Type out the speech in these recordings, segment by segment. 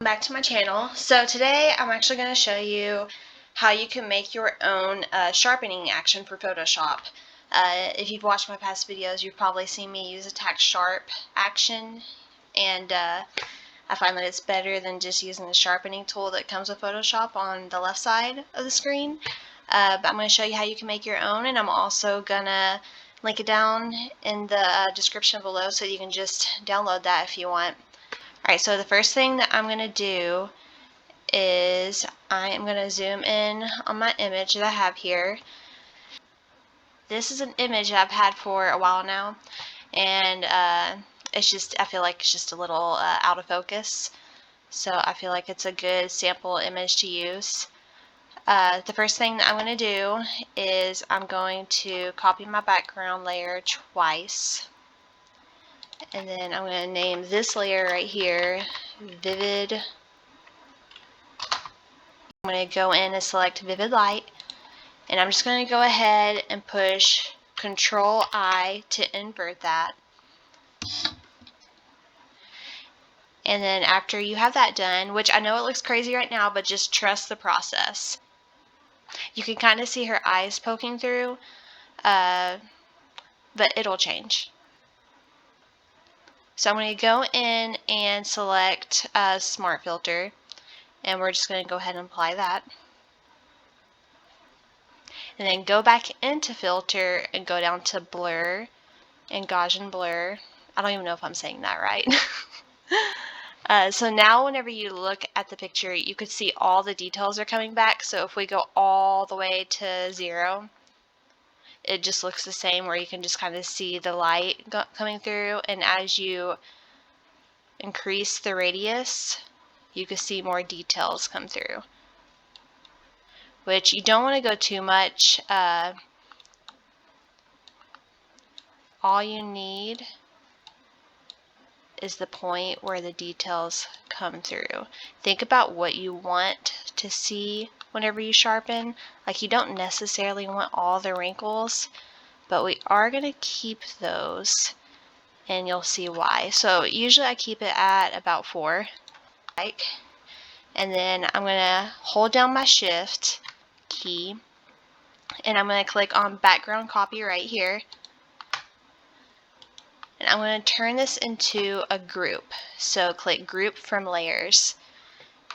Back to my channel. So today I'm actually going to show you how you can make your own sharpening action for Photoshop. If you've watched my past videos, you've probably seen me use a tack sharp action, and I find that it's better than just using the sharpening tool that comes with Photoshop on the left side of the screen. But I'm going to show you how you can make your own, and I'm also going to link it down in the description below so you can just download that if you want. Alright, so the first thing that I'm going to do is I am going to zoom in on my image that I have here. This is an image that I've had for a while now, and it's just, I feel like it's just a little out of focus, so I feel like it's a good sample image to use. The first thing that I'm going to do is I'm going to copy my background layer twice, and then I'm going to name this layer right here Vivid. I'm going to go in and select Vivid Light, and I'm just going to go ahead and push Control I to invert that. And then after you have that done, which I know it looks crazy right now, but just trust the process. You can kind of see her eyes poking through, but it'll change. So I'm going to go in and select Smart Filter, and we're just going to go ahead and apply that. And then go back into Filter and go down to Blur and Gaussian Blur. I don't even know if I'm saying that right. So now whenever you look at the picture, you could see all the details are coming back. So if we go all the way to 0, it just looks the same, where you can just kind of see the light coming through. And as you increase the radius, you can see more details come through, which you don't want to go too much. All you need is the point where the details come through. Think about what you want to see whenever you sharpen. Like, you don't necessarily want all the wrinkles, but we are going to keep those, and you'll see why. So usually I keep it at about 4. And then I'm going to hold down my Shift key, and I'm going to click on background copy right here. And I'm going to turn this into a group. So click Group from Layers,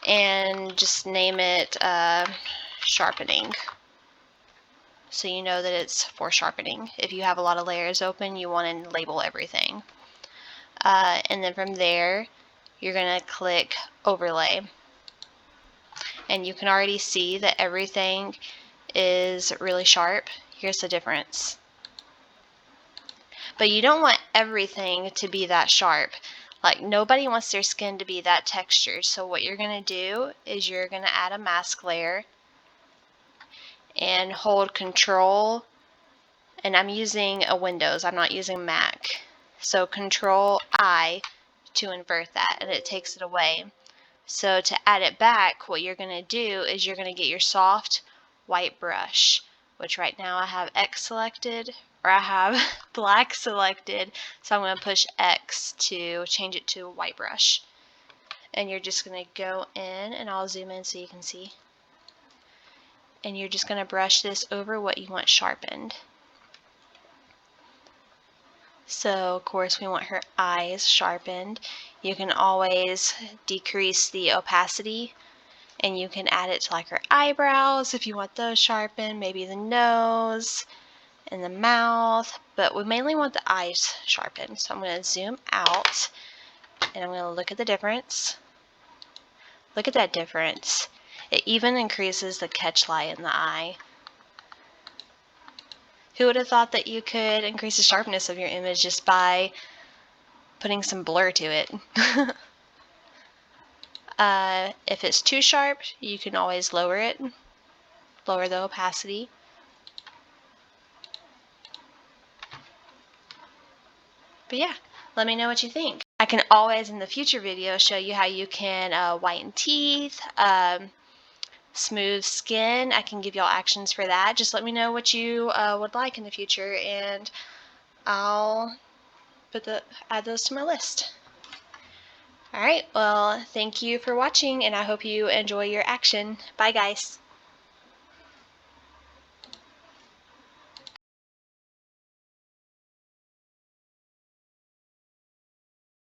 and just name it Sharpening, so you know that it's for sharpening. If you have a lot of layers open, you want to label everything. And then from there, you're going to click Overlay. And you can already see that everything is really sharp. Here's the difference. But you don't want everything to be that sharp. Like, nobody wants their skin to be that textured. So what you're going to do is you're going to add a mask layer and hold Control, and I'm using a Windows, I'm not using Mac. So Control I to invert that, and it takes it away. So to add it back, what you're going to do is you're going to get your soft white brush, which right now I have X selected, or I have black selected, so I'm going to push X to change it to a white brush. And you're just going to go in, and I'll zoom in so you can see. And you're just going to brush this over what you want sharpened. So of course we want her eyes sharpened. You can always decrease the opacity, and you can add it to like her eyebrows if you want those sharpened, maybe the nose and the mouth, but we mainly want the eyes sharpened. So I'm going to zoom out, and I'm going to look at the difference. Look at that difference. It even increases the catch light in the eye. Who would have thought that you could increase the sharpness of your image just by putting some blur to it? If it's too sharp, you can always lower it, lower the opacity. But yeah, let me know what you think. I can always in the future video show you how you can whiten teeth, smooth skin. I can give y'all actions for that. Just let me know what you would like in the future, and I'll add those to my list. Alright, well, thank you for watching, and I hope you enjoy your action. Bye, guys.